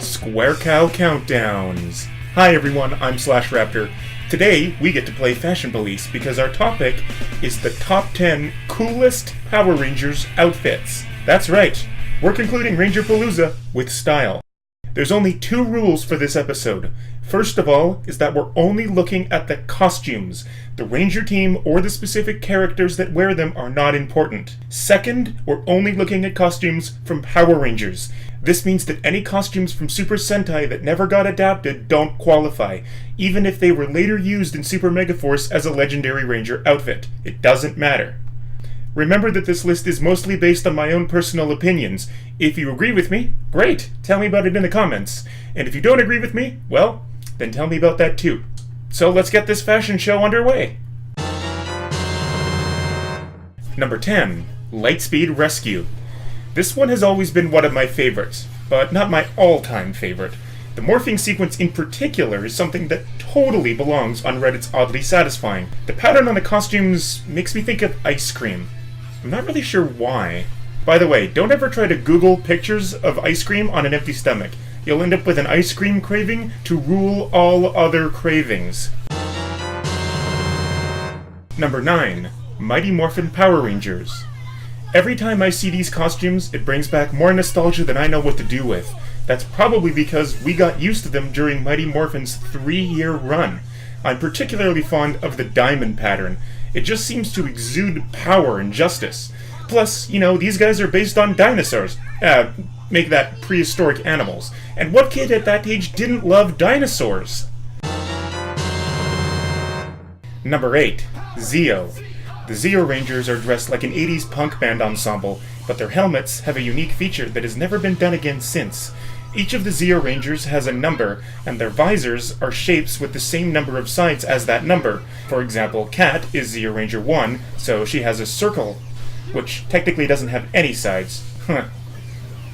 Square Cow Countdowns. Hi everyone, I'm Slash Raptor. Today we get to play Fashion Police because our topic is the top 10 coolest Power Rangers outfits. That's right, we're concluding Rangerpaloozaa with style. There's only 2 rules for this episode. First of all is that we're only looking at the costumes. The Ranger team or the specific characters that wear them are not important. Second, we're only looking at costumes from Power Rangers. This means that any costumes from Super Sentai that never got adapted don't qualify, even if they were later used in Super Megaforce as a Legendary Ranger outfit. It doesn't matter. Remember that this list is mostly based on my own personal opinions. If you agree with me, great, tell me about it in the comments. And if you don't agree with me, well, then tell me about that too. So let's get this fashion show underway. Number 10, Lightspeed Rescue. This one has always been one of my favorites, but not my all-time favorite. The morphing sequence in particular is something that totally belongs on Reddit's Oddly Satisfying. The pattern on the costumes makes me think of ice cream. I'm not really sure why. By the way, don't ever try to Google pictures of ice cream on an empty stomach. You'll end up with an ice cream craving to rule all other cravings. Number 9. Mighty Morphin Power Rangers. Every time I see these costumes, it brings back more nostalgia than I know what to do with. That's probably because we got used to them during Mighty Morphin's 3-year run. I'm particularly fond of the diamond pattern. It just seems to exude power and justice. Plus, these guys are based on dinosaurs. Make that prehistoric animals. And what kid at that age didn't love dinosaurs? Number 8. Zeo. The Zeo Rangers are dressed like an 80s punk band ensemble, but their helmets have a unique feature that has never been done again since. Each of the Zeo Rangers has a number, and their visors are shapes with the same number of sides as that number. For example, Kat is Zeo Ranger 1, so she has a circle, which technically doesn't have any sides.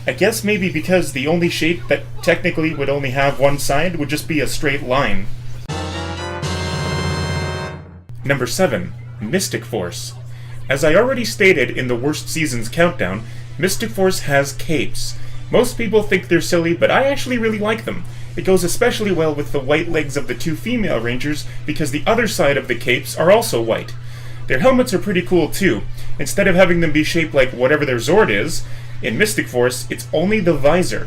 I guess maybe because the only shape that technically would only have one side would just be a straight line. Number 7. Mystic Force. As I already stated in the Worst Seasons Countdown, Mystic Force has capes. Most people think they're silly, but I actually really like them. It goes especially well with the white legs of the 2 female Rangers because the other side of the capes are also white. Their helmets are pretty cool too. Instead of having them be shaped like whatever their Zord is, in Mystic Force, it's only the visor.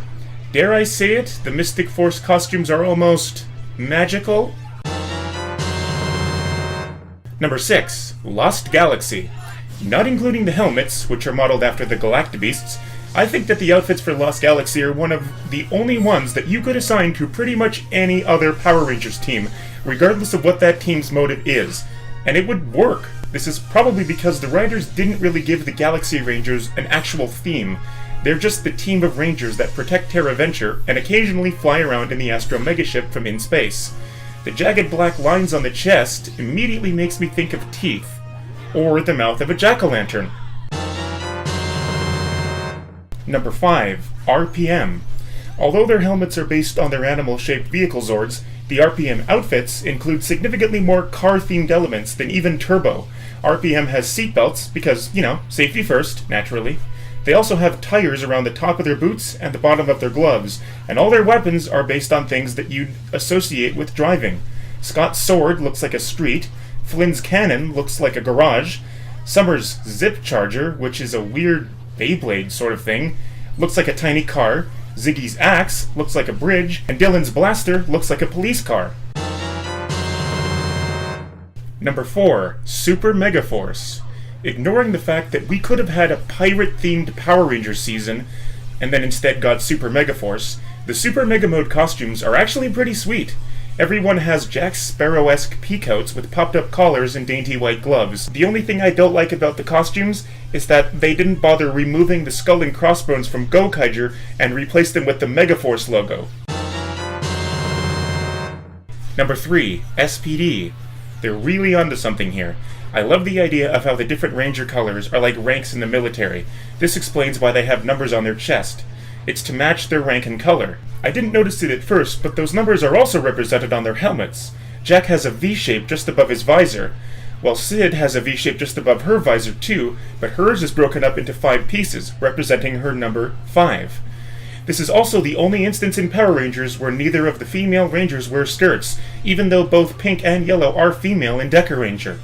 Dare I say it, the Mystic Force costumes are almost magical? Number 6. Lost Galaxy. Not including the helmets, which are modeled after the Galactabeasts, I think that the outfits for Lost Galaxy are one of the only ones that you could assign to pretty much any other Power Rangers team, regardless of what that team's motive is. And it would work. This is probably because the writers didn't really give the Galaxy Rangers an actual theme. They're just the team of Rangers that protect Terra Venture and occasionally fly around in the Astro Megaship from in space. The jagged black lines on the chest immediately makes me think of teeth, or the mouth of a jack-o'-lantern. Number 5. RPM. Although their helmets are based on their animal-shaped vehicle Zords, the RPM outfits include significantly more car-themed elements than even Turbo. RPM has seatbelts because, safety first, naturally. They also have tires around the top of their boots and the bottom of their gloves, and all their weapons are based on things that you'd associate with driving. Scott's sword looks like a street, Flynn's cannon looks like a garage, Summer's zip charger, which is a weird Beyblade sort of thing, looks like a tiny car, Ziggy's axe looks like a bridge, and Dylan's blaster looks like a police car. Number 4. Super Megaforce. Ignoring the fact that we could have had a pirate-themed Power Rangers season, and then instead got Super Megaforce, the Super Mega Mode costumes are actually pretty sweet. Everyone has Jack Sparrow-esque peacoats with popped-up collars and dainty white gloves. The only thing I don't like about the costumes is that they didn't bother removing the skull and crossbones from Gokaiger and replace them with the Megaforce logo. Number 3. SPD. They're really onto something here. I love the idea of how the different Ranger colors are like ranks in the military. This explains why they have numbers on their chest. It's to match their rank and color. I didn't notice it at first, but those numbers are also represented on their helmets. Jack has a V-shape just above his visor, while Sid has a V-shape just above her visor too, but hers is broken up into 5 pieces, representing her number 5. This is also the only instance in Power Rangers where neither of the female Rangers wear skirts, even though both Pink and Yellow are female in Deca Ranger.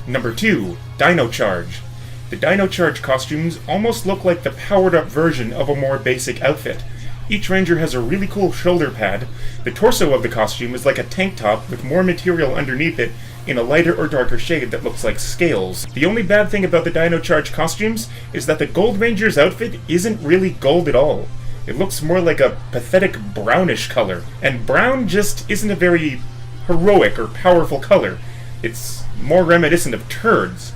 Number 2. Dino Charge. The Dino Charge costumes almost look like the powered-up version of a more basic outfit. Each Ranger has a really cool shoulder pad. The torso of the costume is like a tank top with more material underneath it in a lighter or darker shade that looks like scales. The only bad thing about the Dino Charge costumes is that the Gold Ranger's outfit isn't really gold at all. It looks more like a pathetic brownish color, and brown just isn't a very heroic or powerful color. It's more reminiscent of turds.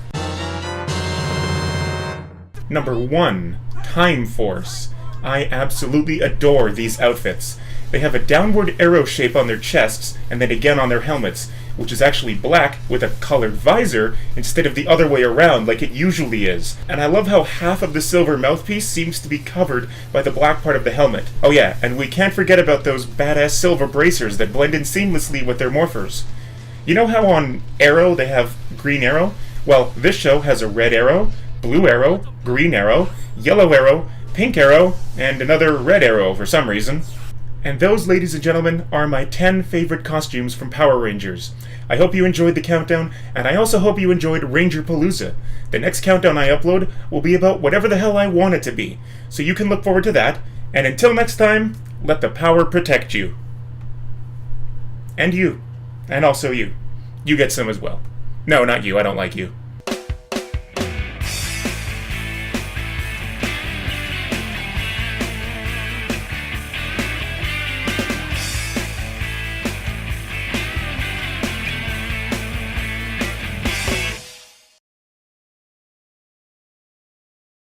Number 1. Time Force. I absolutely adore these outfits. They have a downward arrow shape on their chests, and then again on their helmets, which is actually black with a colored visor instead of the other way around like it usually is. And I love how half of the silver mouthpiece seems to be covered by the black part of the helmet. Oh yeah, and we can't forget about those badass silver bracers that blend in seamlessly with their morphers. You know how on Arrow they have green arrow? Well, this show has a red arrow, blue arrow, green arrow, yellow arrow, pink arrow, and another red arrow for some reason. And those, ladies and gentlemen, are my 10 favorite costumes from Power Rangers. I hope you enjoyed the countdown, and I also hope you enjoyed Rangerpaloozaa. The next countdown I upload will be about whatever the hell I want it to be, so you can look forward to that, and until next time, let the power protect you. And you. And also you. You get some as well. No, not you, I don't like you.